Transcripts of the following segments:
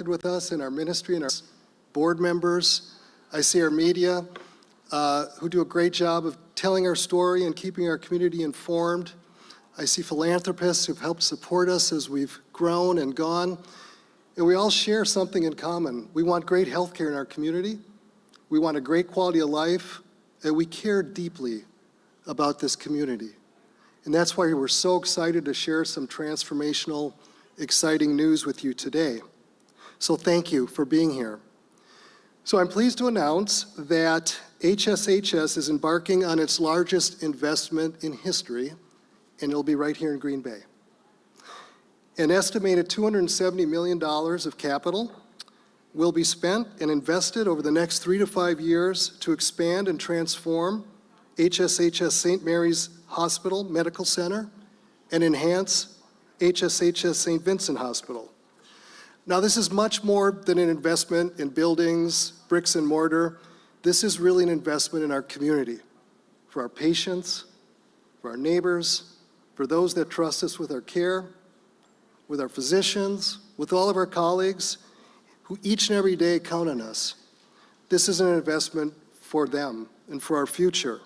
connected with us in our ministry and our board members. I see our media who do a great job of telling our story and keeping our community informed. I see philanthropists who've helped support us as we've grown and gone. And we all share something in common. We want great health care in our community. We want a great quality of life, and we care deeply about this community. And that's why we're so excited to share some transformational, exciting news with you today. So thank you for being here. So I'm pleased to announce that HSHS is embarking on its largest investment in history, and it'll be right here in Green Bay. An estimated $270 million of capital will be spent and invested over the next 3 to 5 years to expand and transform HSHS St. Mary's Hospital Medical Center and enhance HSHS St. Vincent Hospital. Now, this is much more than an investment in buildings, bricks and mortar. This is really an investment in our community, for our patients, for our neighbors, for those that trust us with our care, with our physicians, with all of our colleagues who each and every day count on us. This is an investment for them and for our future.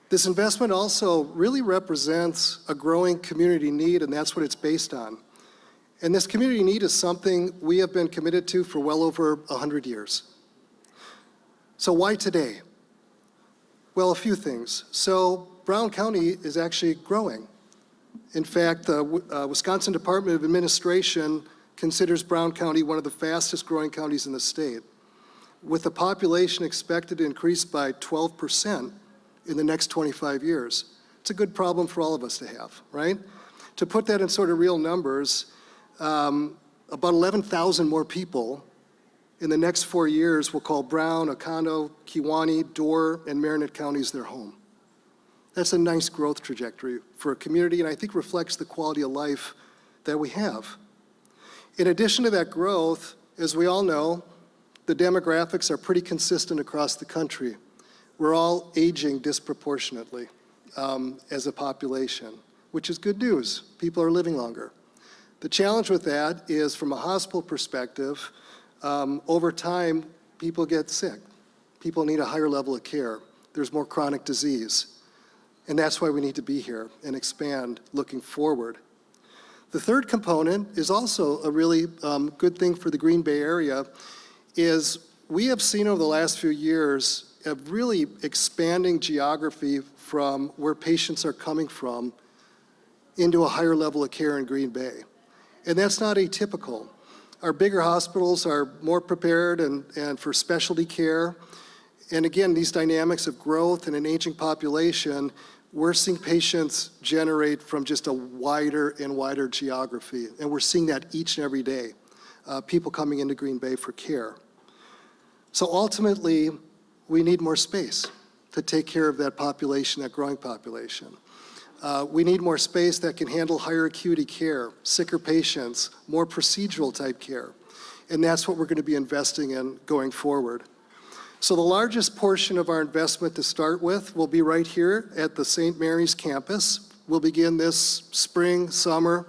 This investment also really represents a growing community need, and that's what it's based on. And this community need is something we have been committed to for well over 100 years. So why today? Well, a few things. So Brown County is actually growing. In fact, the Wisconsin Department of Administration considers Brown County one of the fastest growing counties in the state, with the population expected to increase by 12% in the next 25 years. It's a good problem for all of us to have, right? To put that in sort of real numbers, about 11,000 more people in the next 4 years will call Brown, Oconto, Kewaunee, Dorr, and Marinette counties their home. That's a nice growth trajectory for a community, and I think reflects the quality of life that we have. In addition to that growth, as we all know, the demographics are pretty consistent across the country. We're all aging disproportionately as a population, which is good news. People are living longer. The challenge with that is, from a hospital perspective, over time, people get sick. People need a higher level of care. There's more chronic disease. And that's why we need to be here and expand looking forward. The third component is also a really good thing for the Green Bay area, is we have seen over the last few years a really expanding geography from where patients are coming from into a higher level of care in Green Bay. And that's not atypical. Our bigger hospitals are more prepared and for specialty care. And again, these dynamics of growth and an aging population, we're seeing patients generate from just a wider and wider geography. And we're seeing that each and every day, people coming into Green Bay for care. So ultimately, we need more space to take care of that population, that growing population. We need more space that can handle higher acuity care, sicker patients, more procedural type care. And that's what we're going to be investing in going forward. So the largest portion of our investment to start with will be right here at the St. Mary's campus. We'll begin this spring, summer.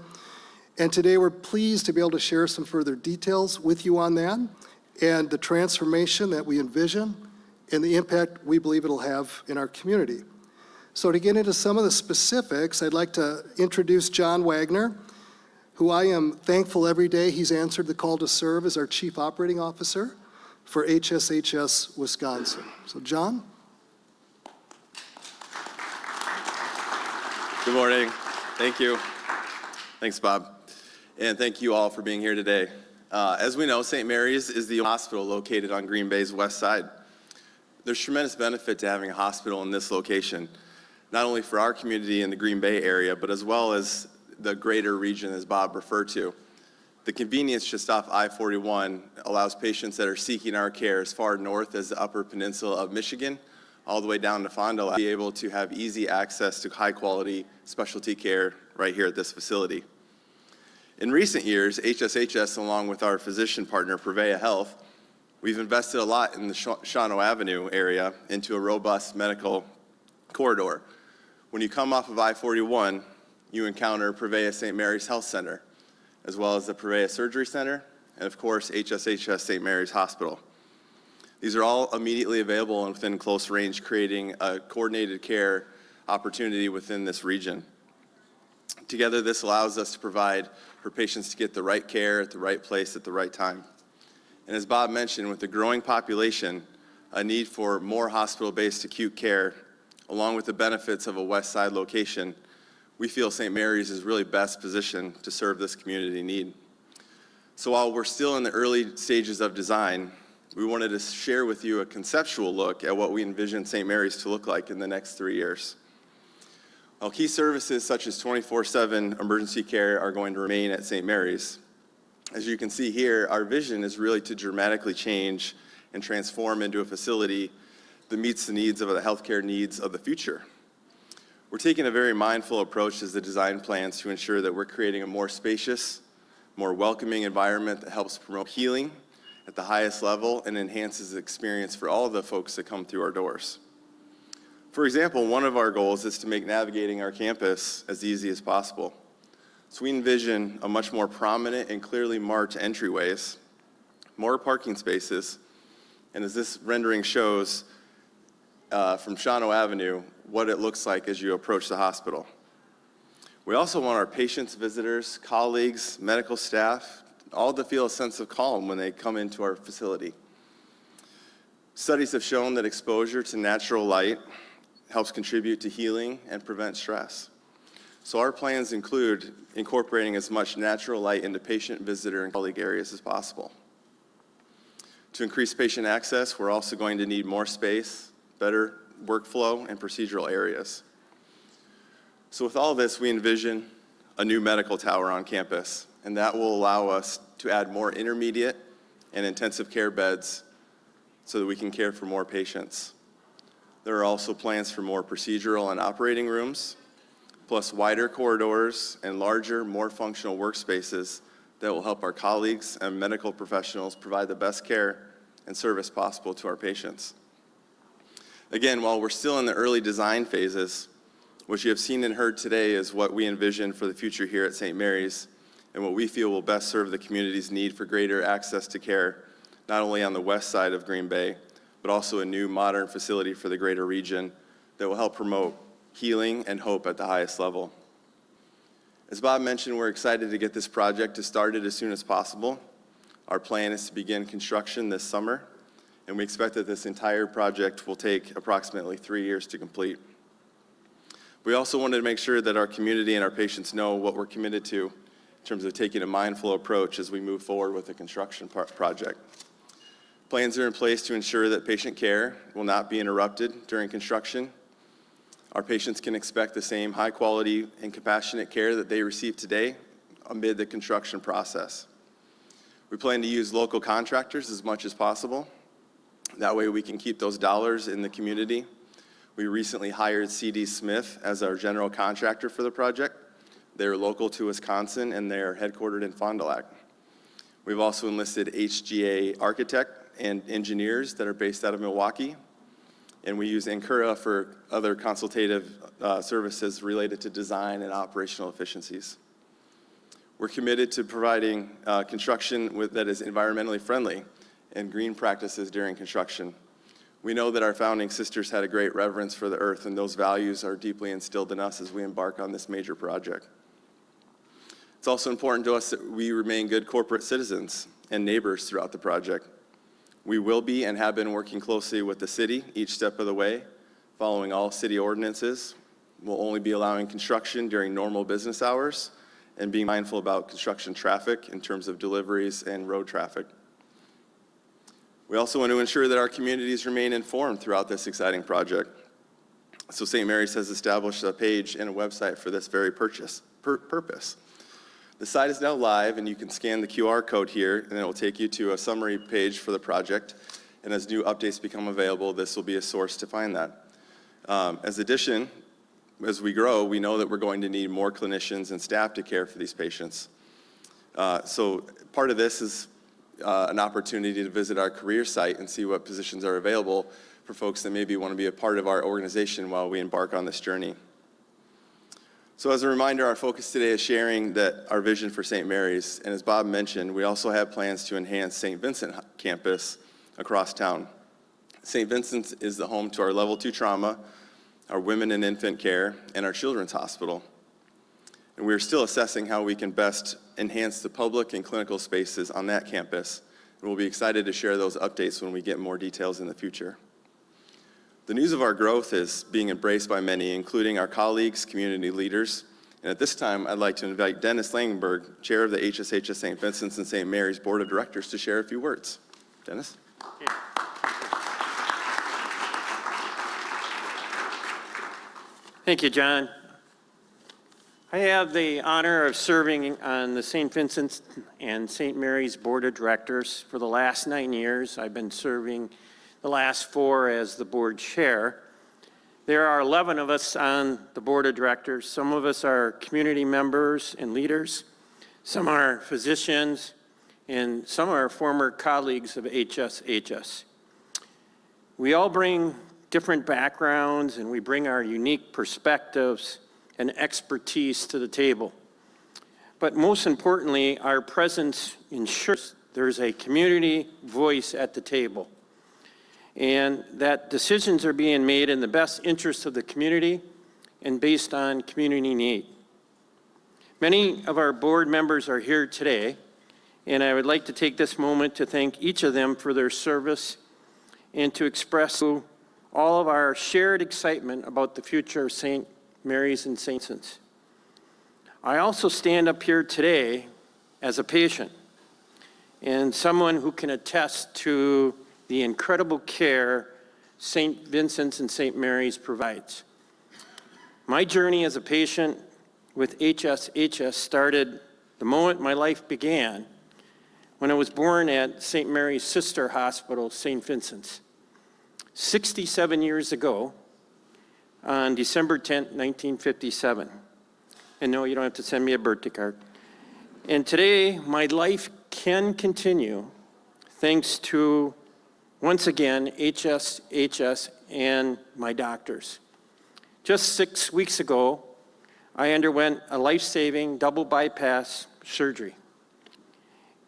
And today we're pleased to be able to share some further details with you on that and the transformation that we envision and the impact we believe it'll have in our community. So to get into some of the specifics, I'd like to introduce John Wagner, who I am thankful every day he's answered the call to serve as our Chief Operating Officer for HSHS Wisconsin. So John? Good morning. Thank you. Thanks, Bob. And thank you all for being here today. As we know, St. Mary's is the hospital located on Green Bay's west side. There's tremendous benefit to having a hospital in this location, not only for our community in the Green Bay area, but as well as the greater region, as Bob referred to. The convenience just off I-41 allows patients that are seeking our care as far north as the Upper Peninsula of Michigan, all the way down to Fond du Lac, be able to have easy access to high-quality specialty care right here at this facility. In recent years, HSHS, along with our physician partner, Prevea Health, we've invested a lot in the Shawano Avenue area into a robust medical corridor. When you come off of I-41, you encounter Prevea St. Mary's Health Center, as well as the Prevea Surgery Center and of course, HSHS St. Mary's Hospital. These are all immediately available and within close range, creating a coordinated care opportunity within this region. Together, this allows us to provide for patients to get the right care at the right place at the right time. And as Bob mentioned, with the growing population, a need for more hospital-based acute care, along with the benefits of a West Side location, we feel St. Mary's is really best positioned to serve this community need. So while we're still in the early stages of design, we wanted to share with you a conceptual look at what we envision St. Mary's to look like in the next 3 years. While key services such as 24/7 emergency care are going to remain at St. Mary's, as you can see here, our vision is really to dramatically change and transform into a facility that meets the needs of the healthcare needs of the future. We're taking a very mindful approach as the design plans to ensure that we're creating a more spacious, more welcoming environment that helps promote healing at the highest level and enhances the experience for all of the folks that come through our doors. For example, one of our goals is to make navigating our campus as easy as possible. So we envision a much more prominent and clearly marked entryways, more parking spaces, and as this rendering shows from Shawano Avenue, what it looks like as you approach the hospital. We also want our patients, visitors, colleagues, medical staff, all to feel a sense of calm when they come into our facility. Studies have shown that exposure to natural light helps contribute to healing and prevent stress. So our plans include incorporating as much natural light into patient, visitor, and colleague areas as possible. To increase patient access, we're also going to need more space, better workflow, and procedural areas. So with all this, we envision a new medical tower on campus, and that will allow us to add more intermediate and intensive care beds so that we can care for more patients. There are also plans for more procedural and operating rooms, plus wider corridors and larger, more functional workspaces that will help our colleagues and medical professionals provide the best care and service possible to our patients. Again, while we're still in the early design phases, what you have seen and heard today is what we envision for the future here at St. Mary's and what we feel will best serve the community's need for greater access to care, not only on the west side of Green Bay, but also a new modern facility for the greater region that will help promote healing and hope at the highest level. As Bob mentioned, we're excited to get this project started as soon as possible. Our plan is to begin construction this summer, and we expect that this entire project will take approximately 3 years to complete. We also wanted to make sure that our community and our patients know what we're committed to in terms of taking a mindful approach as we move forward with the construction project. Plans are in place to ensure that patient care will not be interrupted during construction. Our patients can expect the same high quality and compassionate care that they receive today amid the construction process. We plan to use local contractors as much as possible. That way we can keep those dollars in the community. We recently hired C.D. Smith as our general contractor for the project. They're local to Wisconsin and they're headquartered in Fond du Lac. We've also enlisted HGA architect and engineers that are based out of Milwaukee. And we use Ancura for other consultative services related to design and operational efficiencies. We're committed to providing construction that is environmentally friendly and green practices during construction. We know that our founding sisters had a great reverence for the earth, and those values are deeply instilled in us as we embark on this major project. It's also important to us that we remain good corporate citizens and neighbors throughout the project. We will be and have been working closely with the city each step of the way, following all city ordinances. We'll only be allowing construction during normal business hours and being mindful about construction traffic in terms of deliveries and road traffic. We also want to ensure that our communities remain informed throughout this exciting project. So St. Mary's has established a page and a website for this very purpose. The site is now live, and you can scan the QR code here, and it will take you to a summary page for the project. And as new updates become available, this will be a source to find that. As we grow, we know that we're going to need more clinicians and staff to care for these patients. So part of this is an opportunity to visit our career site and see what positions are available for folks that maybe want to be a part of our organization while we embark on this journey. So as a reminder, our focus today is sharing our vision for St. Mary's. And as Bob mentioned, we also have plans to enhance St. Vincent campus across town. St. Vincent's is the home to our Level 2 trauma, our women and infant care, and our children's hospital. And we are still assessing how we can best enhance the public and clinical spaces on that campus. And we'll be excited to share those updates when we get more details in the future. The news of our growth is being embraced by many, including our colleagues, community leaders. And at this time, I'd like to invite Dennis Langenberg, Chair of the HSHS St. Vincent's and St. Mary's Board of Directors, to share a few words. Dennis? Thank you, John. I have the honor of serving on the St. Vincent's and St. Mary's Board of Directors for the last 9 years. I've been serving the last 4 as the board chair. There are 11 of us on the board of directors. Some of us are community members and leaders. Some are physicians, and some are former colleagues of HSHS. We all bring different backgrounds, and we bring our unique perspectives and expertise to the table. But most importantly, our presence ensures there's a community voice at the table, and that decisions are being made in the best interest of the community and based on community need. Many of our board members are here today, and I would like to take this moment to thank each of them for their service and to express all of our shared excitement about the future of St. Mary's and St. Vincent's. I also stand up here today as a patient and someone who can attest to the incredible care St. Vincent's and St. Mary's provides. My journey as a patient with HSHS started the moment my life began when I was born at St. Mary's sister hospital, St. Vincent's. 67 years ago, on December 10th, 1957. And no, you don't have to send me a birthday card. And today, my life can continue thanks to, once again, HSHS and my doctors. Just 6 weeks ago, I underwent a life-saving double bypass surgery.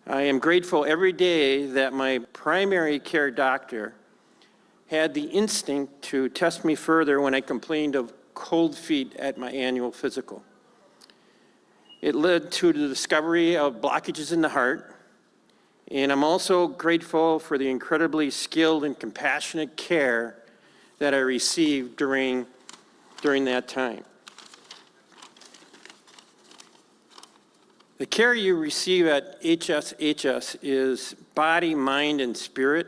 I am grateful every day that my primary care doctor had the instinct to test me further when I complained of cold feet at my annual physical. It led to the discovery of blockages in the heart, and I'm also grateful for the incredibly skilled and compassionate care that I received during that time. The care you receive at HSHS is body, mind, and spirit.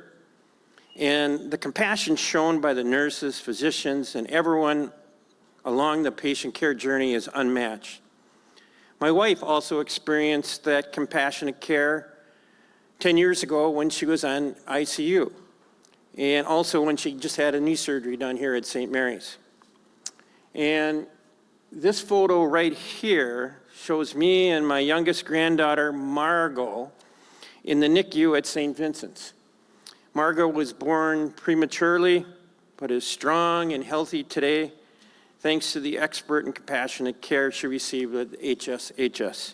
And the compassion shown by the nurses, physicians, and everyone along the patient care journey is unmatched. My wife also experienced that compassionate care 10 years ago when she was on ICU, and also when she just had a knee surgery done here at St. Mary's. And this photo right here shows me and my youngest granddaughter, Margot, in the NICU at St. Vincent's. Margot was born prematurely, but is strong and healthy today, thanks to the expert and compassionate care she received with HSHS.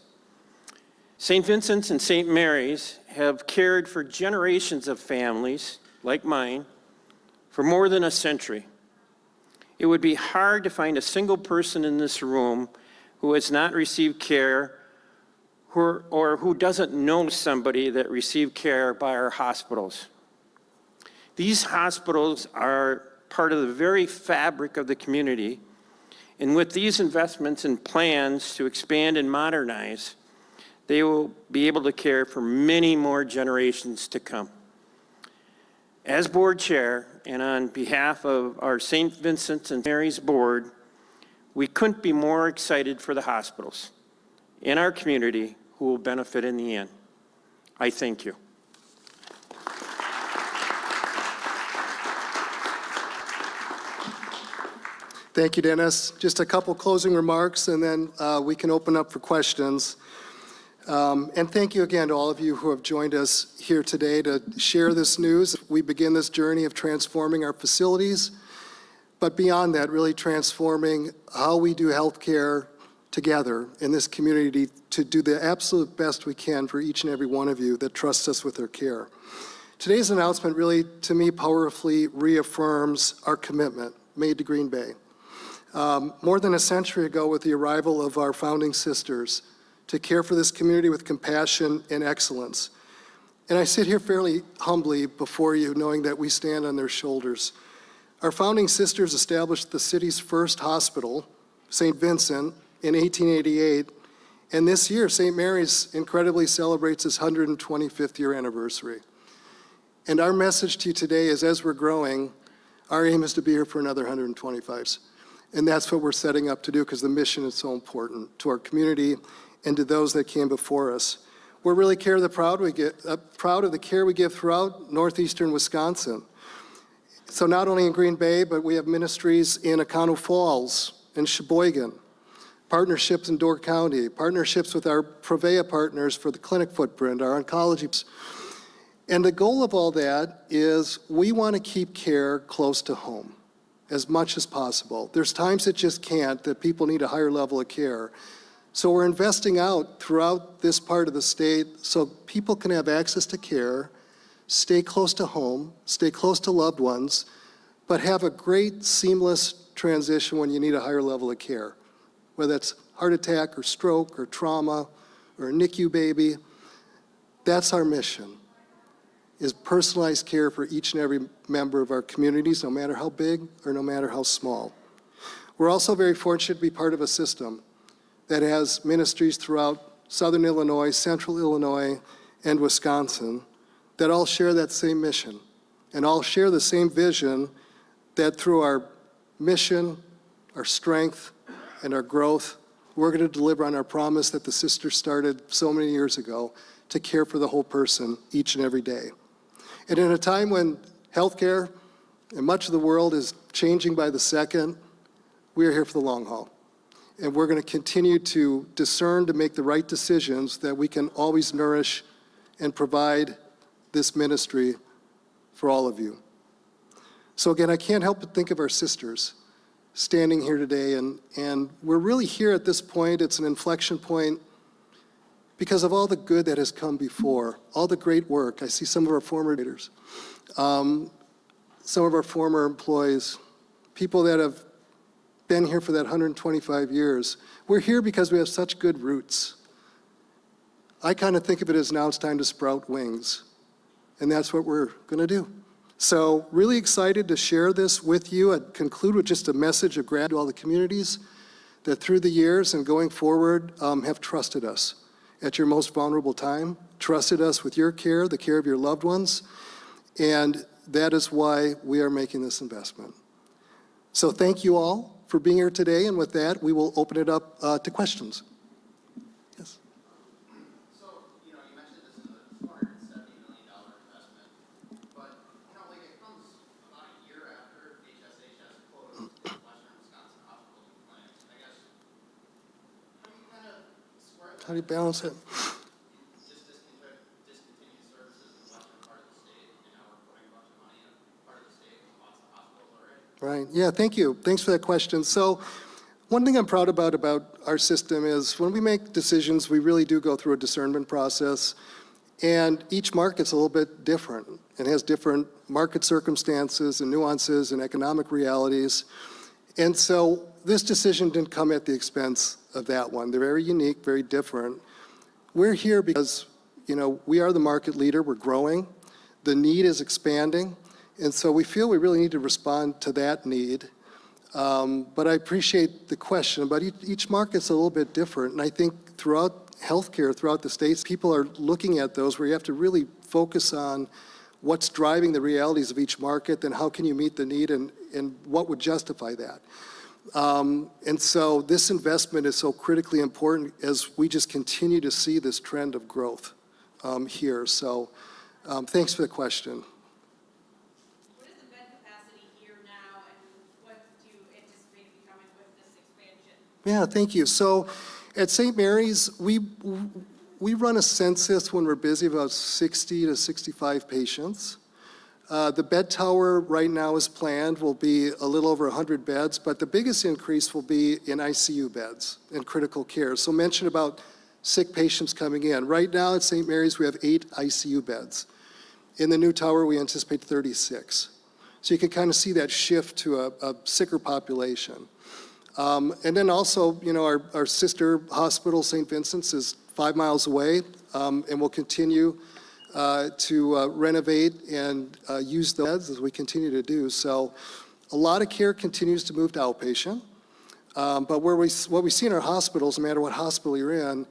St. Vincent's and St. Mary's have cared for generations of families, like mine, for more than a century. It would be hard to find a single person in this room who has not received care or who doesn't know somebody that received care by our hospitals. These hospitals are part of the very fabric of the community, and with these investments and plans to expand and modernize, they will be able to care for many more generations to come. As board chair, and on behalf of our St. Vincent's and Mary's board, we couldn't be more excited for the hospitals and our community who will benefit in the end. I thank you. Thank you, Dennis. Just a couple closing remarks, and then we can open up for questions. And thank you again to all of you who have joined us here today to share this news. We begin this journey of transforming our facilities, but beyond that, really transforming how we do healthcare together in this community to do the absolute best we can for each and every one of you that trusts us with their care. Today's announcement really, to me, powerfully reaffirms our commitment made to Green Bay. More than a century ago, with the arrival of our founding sisters, to care for this community with compassion and excellence. And I sit here fairly humbly before you, knowing that we stand on their shoulders. Our founding sisters established the city's first hospital, St. Vincent, in 1888, and this year, St. Mary's incredibly celebrates its 125th year anniversary. And our message to you today is, as we're growing, our aim is to be here for another 125. And that's what we're setting up to do, because the mission is so important to our community and to those that came before us. We're really proud of the care we give throughout northeastern Wisconsin. So not only in Green Bay, but we have ministries in Oconto Falls and Sheboygan, partnerships in Door County, partnerships with our Prevea partners for the clinic footprint, our oncology. And the goal of all that is we want to keep care close to home as much as possible. There's times it just can't, that people need a higher level of care. So we're investing out throughout this part of the state so people can have access to care, stay close to home, stay close to loved ones, but have a great seamless transition when you need a higher level of care, whether it's heart attack or stroke or trauma or a NICU baby. That's our mission, is personalized care for each and every member of our communities, no matter how big or no matter how small. We're also very fortunate to be part of a system that has ministries throughout Southern Illinois, Central Illinois, and Wisconsin that all share that same mission and all share the same vision, that through our mission, our strength, and our growth, we're going to deliver on our promise that the sisters started so many years ago, to care for the whole person each and every day. And in a time when healthcare and much of the world is changing by the second, we are here for the long haul. And we're going to continue to discern to make the right decisions that we can always nourish and provide this ministry for all of you. So again, I can't help but think of our sisters standing here today, and we're really here at this point. It's an inflection point because of all the good that has come before, all the great work. I see some of our former leaders, some of our former employees, people that have been here for that 125 years. We're here because we have such good roots. I kind of think of it as now it's time to sprout wings, and that's what we're going to do. So really excited to share this with you. I'd conclude with just a message of gratitude to all the communities that through the years and going forward have trusted us at your most vulnerable time, trusted us with your care, the care of your loved ones, and that is why we are making this investment. So thank you all for being here today, and with that, we will open it up to questions. Yes. So, you mentioned this is a $470 million investment, but, it comes about a year after HSHS closed Western Wisconsin hospitals and clinics. I guess, how do you kind of square that? How do you balance it? Just discontinue services in the western part of the state, and now we're putting a bunch of money in a part of the state with lots of hospitals already. Right. Yeah, thank you. Thanks for that question. So one thing I'm proud about our system is when we make decisions, we really do go through a discernment process, and each market's a little bit different and has different market circumstances and nuances and economic realities. And so this decision didn't come at the expense of that one. They're very unique, very different. We're here because, we are the market leader. We're growing. The need is expanding. And so we feel we really need to respond to that need. But I appreciate the question, but each market's a little bit different. And I think throughout healthcare, throughout the states, people are looking at those where you have to really focus on what's driving the realities of each market, and how can you meet the need, and what would justify that. And so this investment is so critically important as we just continue to see this trend of growth here. So thanks for the question. Yeah, thank you. So at St. Mary's, we run a census when we're busy, about 60 to 65 patients. The bed tower right now is planned, will be a little over 100 beds, but the biggest increase will be in ICU beds and critical care. So mention about sick patients coming in. Right now at St. Mary's, we have 8 ICU beds. In the new tower, we anticipate 36. So you can kind of see that shift to a sicker population. And then also, you know, our sister hospital, St. Vincent's, is 5 miles away, and we'll continue to renovate and use the beds as we continue to do. So a lot of care continues to move to outpatient. But what we see in our hospitals, no matter what hospital you're in,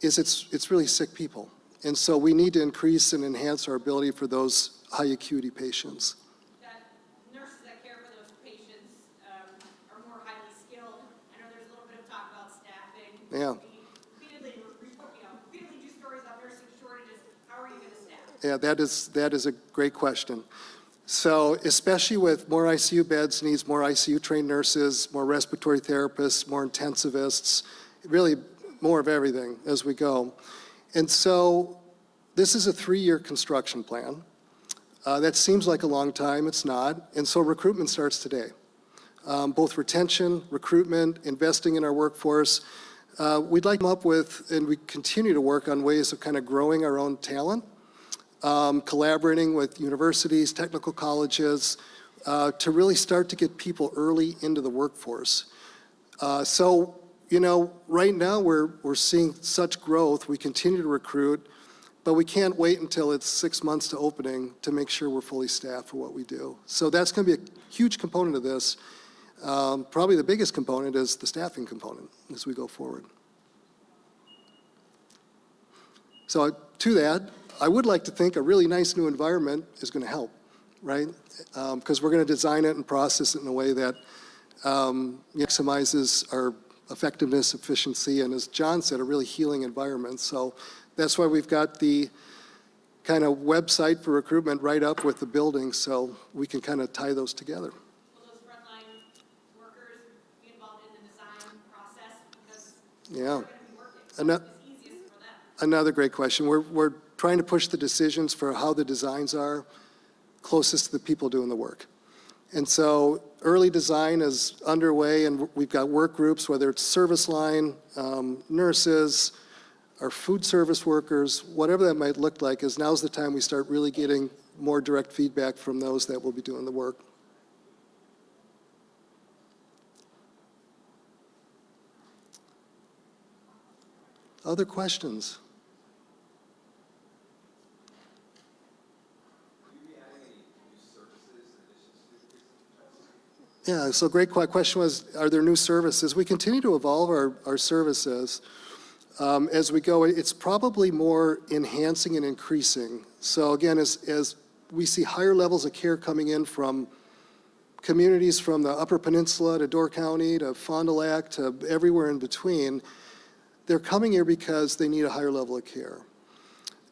is it's really sick people. And so we need to increase and enhance our ability for those high acuity patients. That nurses that care for those patients are more highly skilled. I know there's a little bit of talk about staffing. Yeah. We repeatedly do stories about nursing shortages. How are you going to staff? Yeah, that is a great question. So especially with more ICU beds needs more ICU trained nurses, more respiratory therapists, more intensivists, really more of everything as we go. And so this is a 3-year construction plan. That seems like a long time, it's not. And so recruitment starts today. Both retention, recruitment, investing in our workforce. We'd like to come up with, and we continue to work on ways of kind of growing our own talent, collaborating with universities, technical colleges, to really start to get people early into the workforce. So, you know, right now we're seeing such growth. We continue to recruit, but we can't wait until it's 6 months to opening to make sure we're fully staffed for what we do. So that's going to be a huge component of this. Probably the biggest component is the staffing component as we go forward. So to that, I would like to think a really nice new environment is going to help, right? Because we're going to design it and process it in a way that maximizes our effectiveness, efficiency, and as John said, a really healing environment. So that's why we've got the kind of website for recruitment right up with the building, so we can kind of tie those together. Will those frontline workers be involved in the design process? Because Yeah. they're going to be working, so it's easiest for them. Another great question. We're trying to push the decisions for how the designs are closest to the people doing the work. And so early design is underway, and we've got work groups, whether it's service line, nurses, our food service workers, whatever that might look like, is now's the time we start really getting more direct feedback from those that will be doing the work. Other questions? Yeah, so great question was, are there new services? We continue to evolve our services as we go. It's probably more enhancing and increasing. So again, as we see higher levels of care coming in from communities from the Upper Peninsula to Door County to Fond du Lac to everywhere in between, they're coming here because they need a higher level of care.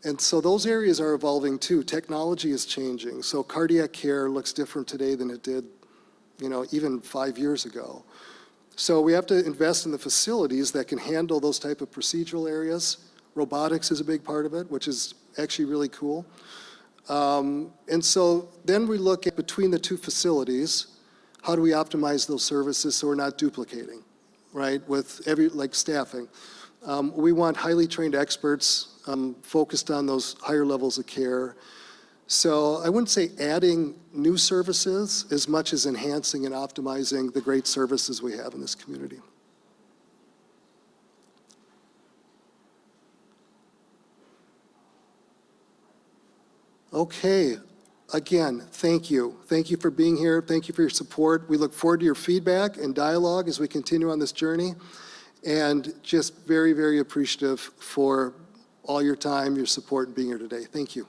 And so those areas are evolving too. Technology is changing. So cardiac care looks different today than it did, you know, even 5 years ago. So we have to invest in the facilities that can handle those type of procedural areas. Robotics is a big part of it, which is actually really cool. And so then we look at between the two facilities, how do we optimize those services so we're not duplicating, right, with like staffing. We want highly trained experts focused on those higher levels of care. So I wouldn't say adding new services as much as enhancing and optimizing the great services we have in this community. Okay, again, thank you. Thank you for being here. Thank you for your support. We look forward to your feedback and dialogue as we continue on this journey. And just very, very appreciative for all your time, your support, and being here today. Thank you.